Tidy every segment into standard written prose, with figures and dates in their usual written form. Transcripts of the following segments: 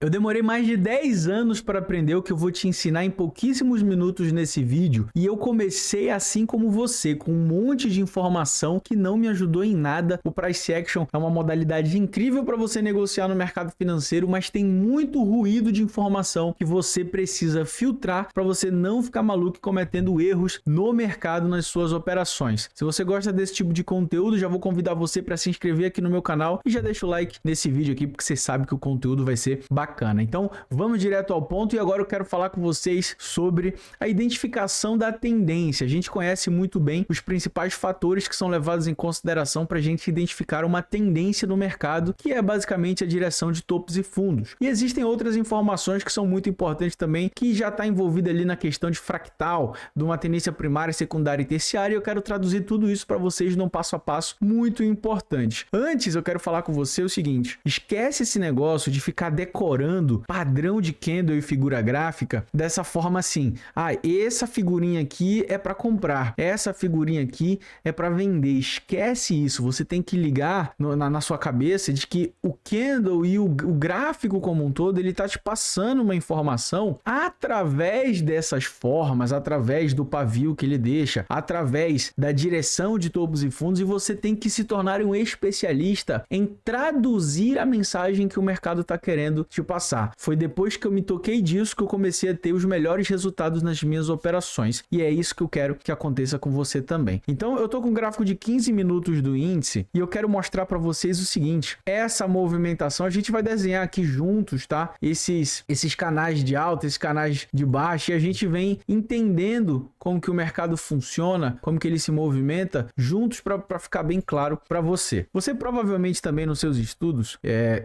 Eu demorei mais de 10 anos para aprender o que eu vou te ensinar em pouquíssimos minutos nesse vídeo e eu comecei assim como você, com um monte de informação que não me ajudou em nada. O Price Action é uma modalidade incrível para você negociar no mercado financeiro, mas tem muito ruído de informação que você precisa filtrar para você não ficar maluco cometendo erros no mercado nas suas operações. Se você gosta desse tipo de conteúdo, já vou convidar você para se inscrever aqui no meu canal e já deixa o like nesse vídeo aqui, porque você sabe que o conteúdo vai ser bacana. Então, vamos direto ao ponto e agora eu quero falar com vocês sobre a identificação da tendência. A gente conhece muito bem os principais fatores que são levados em consideração para a gente identificar uma tendência no mercado, que é basicamente a direção de topos e fundos. E existem outras informações que são muito importantes também, que já está envolvida ali na questão de fractal, de uma tendência primária, secundária e terciária, e eu quero traduzir tudo isso para vocês num passo a passo muito importante. Antes, eu quero falar com você o seguinte: esquece esse negócio de ficar decorando padrão de candle e figura gráfica dessa forma assim. Essa figurinha aqui é para comprar, essa figurinha aqui é para vender. Esquece isso. Você tem que ligar na sua cabeça de que o candle e o gráfico como um todo, ele tá te passando uma informação através dessas formas, através do pavio que ele deixa, através da direção de topos e fundos, e você tem que se tornar um especialista em traduzir a mensagem que o mercado está querendo te passar. Foi depois que eu me toquei disso que eu comecei a ter os melhores resultados nas minhas operações, e é isso que eu quero que aconteça com você também. Então eu tô com um gráfico de 15 minutos do índice e eu quero mostrar para vocês o seguinte: essa movimentação a gente vai desenhar aqui juntos, tá? Esses canais de alta, esses canais de baixa, e a gente vem entendendo como que o mercado funciona, como que ele se movimenta juntos para ficar bem claro para você. Você provavelmente também nos seus estudos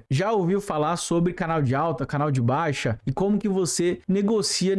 já ouviu falar sobre canal de alta, canal de baixa e como que você negocia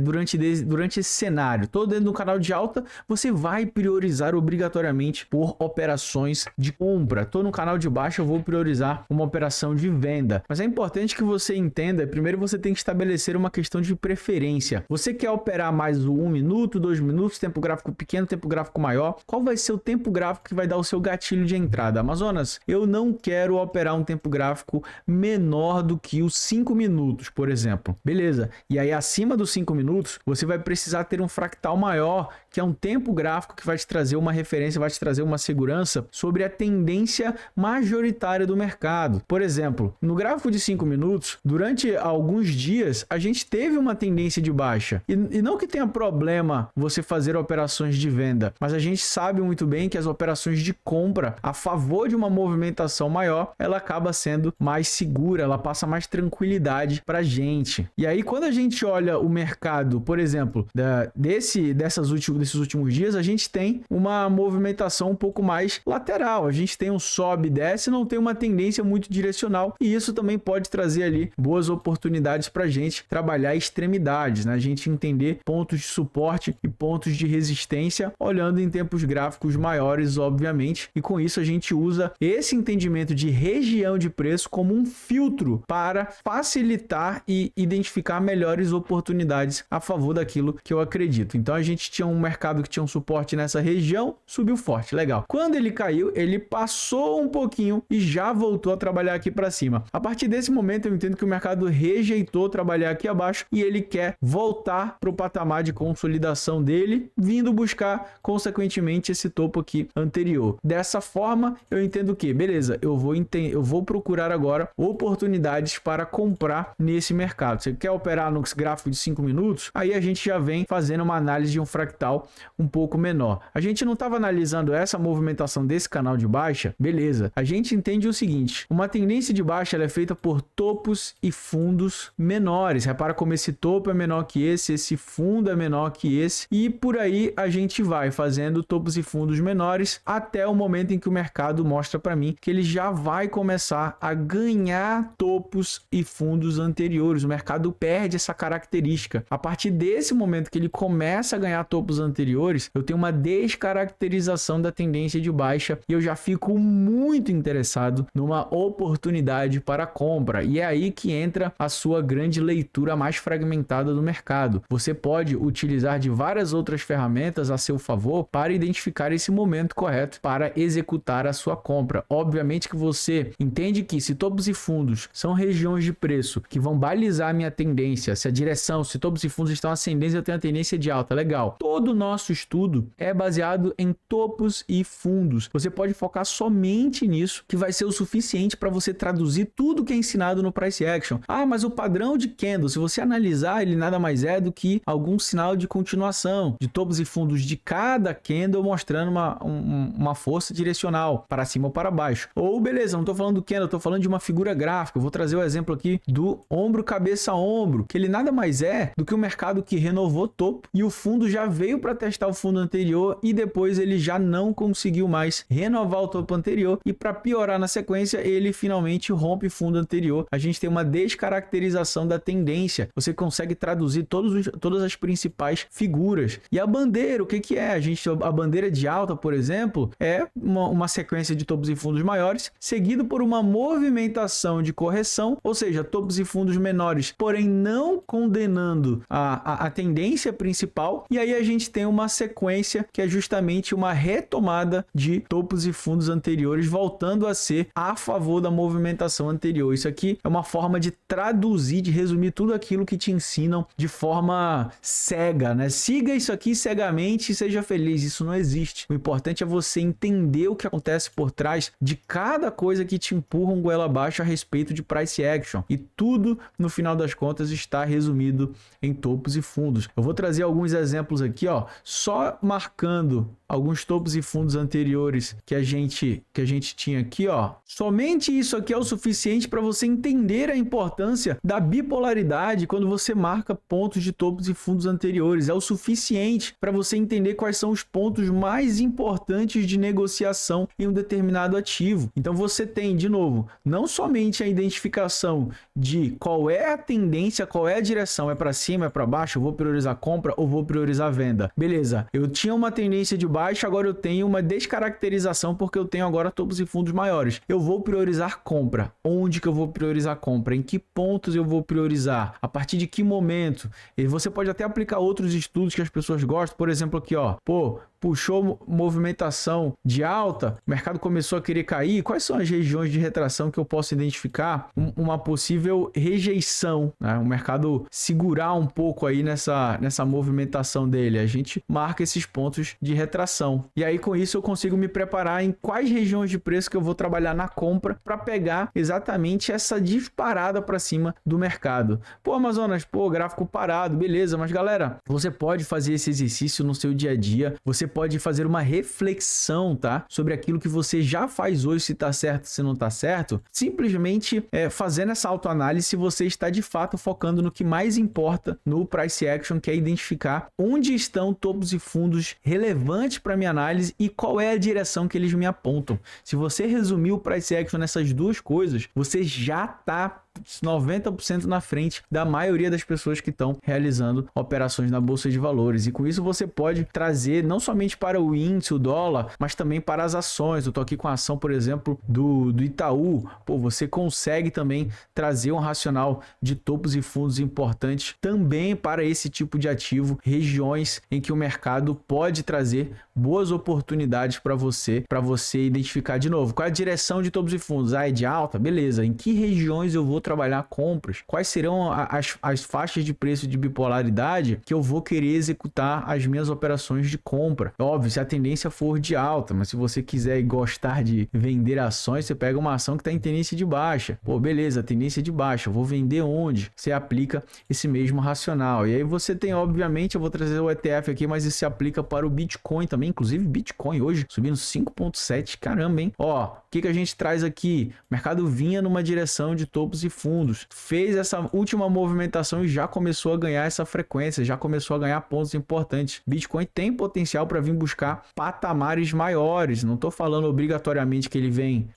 durante esse cenário. Todo dentro do canal de alta, você vai priorizar obrigatoriamente por operações de compra. Tô no canal de baixa, eu vou priorizar uma operação de venda. Mas é importante que você entenda, primeiro você tem que estabelecer uma questão de preferência. Você quer operar mais o 1 minuto, 2 minutos, tempo gráfico pequeno, tempo gráfico maior? Qual vai ser o tempo gráfico que vai dar o seu gatilho de entrada? Amazonas, eu não quero operar um tempo gráfico menor do que os 5 minutos, por exemplo. Beleza. E aí, acima dos 5 minutos, você vai precisar ter um fractal maior, que é um tempo gráfico que vai te trazer uma referência, vai te trazer uma segurança sobre a tendência majoritária do mercado. Por exemplo, no gráfico de 5 minutos, durante alguns dias, a gente teve uma tendência de baixa. E não que tenha problema você fazer operações de venda, mas a gente sabe muito bem que as operações de compra, a favor de uma movimentação maior, ela acaba sendo mais segura, ela passa mais tranquilidade para a gente. E aí, quando a gente olha o mercado, por exemplo, desses últimos dias, a gente tem uma movimentação um pouco mais lateral. A gente tem um sobe e desce, não tem uma tendência muito direcional, e isso também pode trazer ali boas oportunidades para a gente trabalhar extremidades, né? A gente entender pontos de suporte e pontos de resistência, olhando em tempos gráficos maiores, obviamente, e com isso a gente usa esse entendimento de região de preço como um filtro para facilitar e identificar melhores oportunidades a favor daquilo que eu acredito. Então a gente tinha um mercado que tinha um suporte nessa região, subiu forte, legal. Quando ele caiu, ele passou um pouquinho e já voltou a trabalhar aqui para cima. A partir desse momento eu entendo que o mercado rejeitou trabalhar aqui abaixo e ele quer voltar para o patamar de consolidação dele, vindo buscar consequentemente esse topo aqui anterior. Dessa forma, eu entendo que, beleza, eu vou procurar agora oportunidades para comprar nesse mercado. Você quer operar no gráfico de 5 minutos? Aí a gente já vem fazendo uma análise de um fractal um pouco menor. A gente não estava analisando essa movimentação desse canal de baixa? Beleza. A gente entende o seguinte: uma tendência de baixa ela é feita por topos e fundos menores. Repara como esse topo é menor que esse fundo é menor que esse, e por aí a gente vai fazendo topos e fundos menores até o momento em que o mercado mostra para mim que ele já vai começar a ganhar topos e fundos anteriores. O mercado perde essa característica. A partir desse momento que ele começa a ganhar topos anteriores, eu tenho uma descaracterização da tendência de baixa e eu já fico muito interessado numa oportunidade para compra. E é aí que entra a sua grande leitura mais fragmentada do mercado. Você pode utilizar de várias outras ferramentas a seu favor para identificar esse momento correto para executar a sua compra. Obviamente que você entende que se topos e fundos são regiões de preço que vão balizar a minha tendência, se a direção, se topos e fundos estão ascendentes, eu tenho a tendência de alta, legal. Todo o nosso estudo é baseado em topos e fundos. Você pode focar somente nisso, que vai ser o suficiente para você traduzir tudo que é ensinado no Price Action. Ah, mas o padrão de candle, se você analisar, ele nada mais é do que algum sinal de continuação, de topos e fundos de cada candle mostrando uma força direcional, para cima ou para baixo. Ou beleza, não estou falando do candle, estou falando de uma figura gráfica. Eu vou trazer o exemplo aqui do ombro, cabeça, ombro, que ele nada mais é do que o mercado que renovou topo e o fundo já veio para testar o fundo anterior e depois ele já não conseguiu mais renovar o topo anterior e para piorar na sequência, ele finalmente rompe o fundo anterior. A gente tem uma descaracterização da tendência. Você consegue traduzir todas as principais figuras. E a bandeira, o que é? A bandeira de alta, por exemplo, é uma sequência de topos e fundos maiores, seguido por uma movimentação de correção, ou seja, topos e fundos menores, porém não condenando a tendência principal. E aí a gente tem uma sequência que é justamente uma retomada de topos e fundos anteriores, voltando a ser a favor da movimentação anterior. Isso aqui é uma forma de traduzir, de resumir tudo aquilo que te ensinam de forma cega, né? Siga isso aqui cegamente e seja feliz. Isso não existe. O importante é você entender o que acontece por trás de cada coisa que te empurra um goela abaixo a respeito de price action. E tudo, no final das contas, está resumido em topos e fundos. Eu vou trazer alguns exemplos aqui, ó, só marcando alguns topos e fundos anteriores que a gente tinha aqui, ó. Somente isso aqui é o suficiente para você entender a importância da bipolaridade quando você marca pontos de topos e fundos anteriores. É o suficiente para você entender quais são os pontos mais importantes de negociação em um determinado ativo. Então você tem, de novo, não somente a identificação de qual é a tendência, qual é a direção, é para cima, é para baixo, eu vou priorizar compra ou vou priorizar venda. Beleza, eu tinha uma tendência de baixo, agora eu tenho uma descaracterização porque eu tenho agora topos e fundos maiores. Eu vou priorizar compra. Onde que eu vou priorizar compra? Em que pontos eu vou priorizar? A partir de que momento? E você pode até aplicar outros estudos que as pessoas gostam. Por exemplo, aqui, ó. Puxou movimentação de alta, o mercado começou a querer cair. Quais são as regiões de retração que eu posso identificar uma possível rejeição, né? O mercado segurar um pouco aí nessa movimentação dele. A gente marca esses pontos de retração. E aí com isso eu consigo me preparar em quais regiões de preço que eu vou trabalhar na compra para pegar exatamente essa disparada para cima do mercado. Amazonas, gráfico parado, beleza, mas galera, você pode fazer esse exercício no seu dia a dia. Você pode fazer uma reflexão, tá? Sobre aquilo que você já faz hoje, se tá certo, se não tá certo. Simplesmente fazendo essa autoanálise se você está de fato focando no que mais importa no price action, que é identificar onde estão topos e fundos relevantes para minha análise e qual é a direção que eles me apontam. Se você resumir o price action nessas duas coisas, você já tá 90% na frente da maioria das pessoas que estão realizando operações na Bolsa de Valores. E com isso você pode trazer não somente para o índice, o dólar, mas também para as ações. Eu estou aqui com a ação, por exemplo, do Itaú. Você consegue também trazer um racional de topos e fundos importantes também para esse tipo de ativo, regiões em que o mercado pode trazer boas oportunidades para você identificar de novo. Qual é a direção de topos e fundos? É de alta? Beleza. Em que regiões eu vou trabalhar compras? Quais serão as faixas de preço de bipolaridade que eu vou querer executar as minhas operações de compra? Óbvio, se a tendência for de alta, mas se você quiser e gostar de vender ações, você pega uma ação que está em tendência de baixa. Beleza, tendência de baixa, eu vou vender onde? Você aplica esse mesmo racional. E aí você tem, obviamente, eu vou trazer o ETF aqui, mas isso se aplica para o Bitcoin também, inclusive Bitcoin hoje subindo 5,7, caramba, hein? O que a gente traz aqui? O mercado vinha numa direção de topos e fundos, fez essa última movimentação e já começou a ganhar essa frequência, já começou a ganhar pontos importantes. Bitcoin tem potencial para vir buscar patamares maiores. Não estou falando obrigatoriamente que ele vem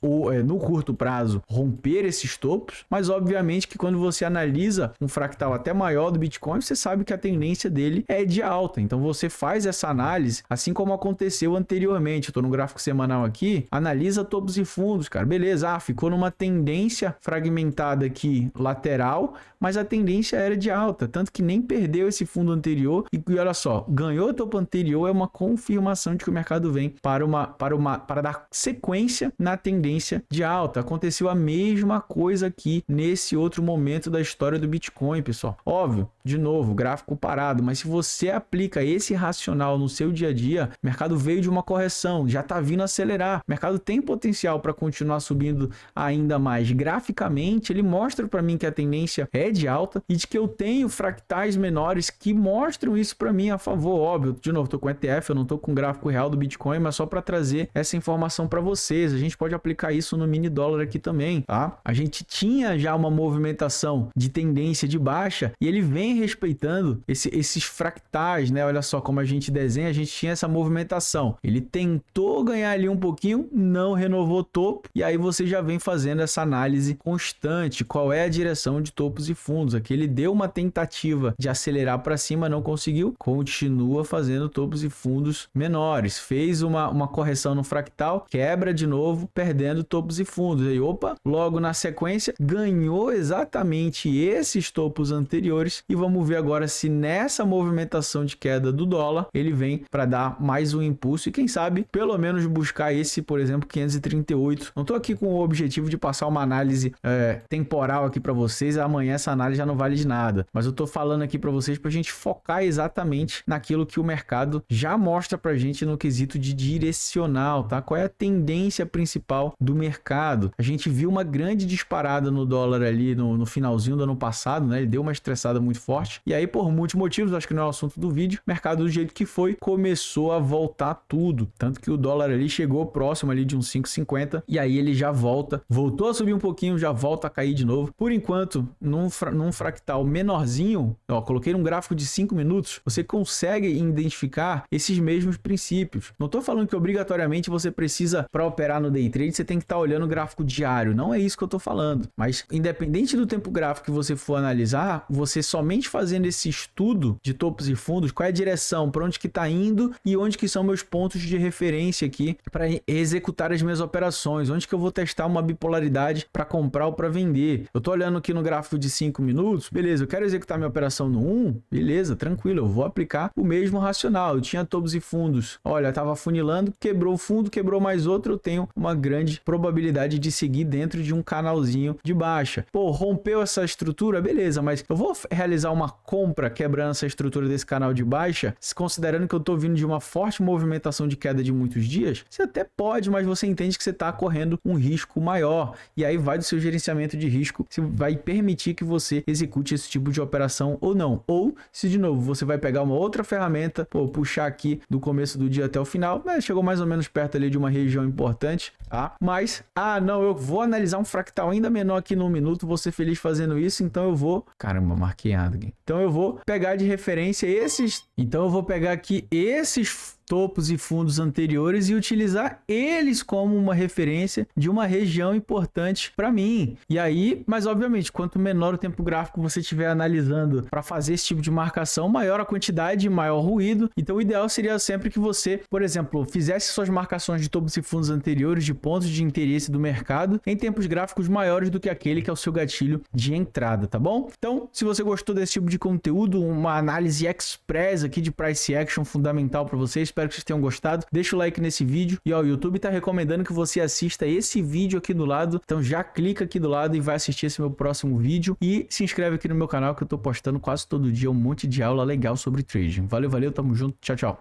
no curto prazo romper esses topos, mas obviamente que quando você analisa um fractal até maior do Bitcoin, você sabe que a tendência dele é de alta. Então você faz essa análise, assim como como aconteceu anteriormente. Eu tô no gráfico semanal aqui, analisa topos e fundos, cara. Beleza, ficou numa tendência fragmentada aqui, lateral, mas a tendência era de alta, tanto que nem perdeu esse fundo anterior e olha só, ganhou o topo anterior, é uma confirmação de que o mercado vem para dar sequência na tendência de alta. Aconteceu a mesma coisa aqui nesse outro momento da história do Bitcoin, pessoal. Óbvio, de novo, gráfico parado, mas se você aplica esse racional no seu dia a dia, o mercado veio de uma correção, já está vindo acelerar, o mercado tem potencial para continuar subindo ainda mais. Graficamente, ele mostra para mim que a tendência é de alta e de que eu tenho fractais menores que mostram isso para mim a favor. Óbvio, de novo, estou com ETF, eu não estou com o gráfico real do Bitcoin, mas só para trazer essa informação para vocês. A gente pode aplicar isso no mini dólar aqui também, tá? A gente tinha já uma movimentação de tendência de baixa e ele vem respeitando esses fractais, né? Olha só como a gente desenha, a gente tinha essa movimentação. Ele tentou ganhar ali um pouquinho, não renovou topo e aí você já vem fazendo essa análise constante, qual é a direção de topos e fundos. Aqui ele deu uma tentativa de acelerar para cima, não conseguiu, continua fazendo topos e fundos menores, fez uma correção no fractal, quebra de novo, perdendo topos e fundos. Aí, opa, logo na sequência, ganhou exatamente esses topos anteriores e vamos ver agora se nessa movimentação de queda do dólar, ele vem para dar mais um impulso e quem sabe, pelo menos buscar esse, por exemplo, 538. Não estou aqui com o objetivo de passar uma análise temporal aqui para vocês, amanhã essa análise já não vale de nada, mas eu estou falando aqui para vocês para a gente focar exatamente naquilo que o mercado já mostra para a gente no quesito de direcional, tá? Qual é a tendência principal do mercado? A gente viu uma grande disparada no dólar ali no finalzinho do ano passado, né? Ele deu uma estressada muito forte e aí por muitos motivos, acho que não é o assunto do vídeo, o mercado do jeito que foi, começou a voltar tudo, tanto que o dólar ali chegou próximo ali de uns 5,50 e aí ele já voltou a subir um pouquinho, já volta a cair de novo. Por enquanto, num fractal menorzinho, ó, coloquei um gráfico de 5 minutos, você consegue identificar esses mesmos princípios. Não estou falando que obrigatoriamente você precisa, para operar no day trade, você tem que estar olhando o gráfico diário, não é isso que eu estou falando, mas independente do tempo gráfico que você for analisar, você somente fazendo esse estudo de topos e fundos, qual é a direção, para onde que está indo e onde que são meus pontos de referência aqui para executar as minhas operações, onde que eu vou testar uma bipolaridade para comprar ou para vender. Eu estou olhando aqui no gráfico de 5 minutos, beleza, eu quero executar minha operação no 1, beleza, tranquilo, eu vou aplicar o mesmo racional. Eu tinha topos e fundos, olha, estava funilando, quebrou o fundo, quebrou mais outro, eu tenho uma grande probabilidade de seguir dentro de um canalzinho de baixa. Pô, rompeu essa estrutura, beleza, mas eu vou realizar uma compra quebrando essa estrutura desse canal de baixa, considerando que eu estou vindo de uma forte movimentação de queda de muitos dias? Você até pode, mas você entende que você está correndo um risco maior e aí vai do seu gerenciamento de risco, se vai permitir que você execute esse tipo de operação ou não, ou se de novo você vai pegar uma outra ferramenta, pô, puxar aqui do começo do dia até o final, né? Chegou mais ou menos perto ali de uma região importante, tá? Mas, não, eu vou analisar um fractal ainda menor aqui no 1 minuto, vou ser feliz fazendo isso, então eu vou, caramba, marquei errado aqui. Então eu vou pegar de referência esses topos e fundos anteriores e utilizar eles como uma referência de uma região importante para mim. E aí, mas obviamente, quanto menor o tempo gráfico você estiver analisando para fazer esse tipo de marcação, maior a quantidade, maior o ruído. Então o ideal seria sempre que você, por exemplo, fizesse suas marcações de topos e fundos anteriores de pontos de interesse do mercado em tempos gráficos maiores do que aquele que é o seu gatilho de entrada, tá bom? Então, se você gostou desse tipo de conteúdo, uma análise express aqui de price action fundamental para vocês, espero que vocês tenham gostado. Deixa o like nesse vídeo. E ó, o YouTube tá recomendando que você assista esse vídeo aqui do lado. Então já clica aqui do lado e vai assistir esse meu próximo vídeo. E se inscreve aqui no meu canal que eu tô postando quase todo dia um monte de aula legal sobre trading. Valeu, valeu, tamo junto. Tchau, tchau.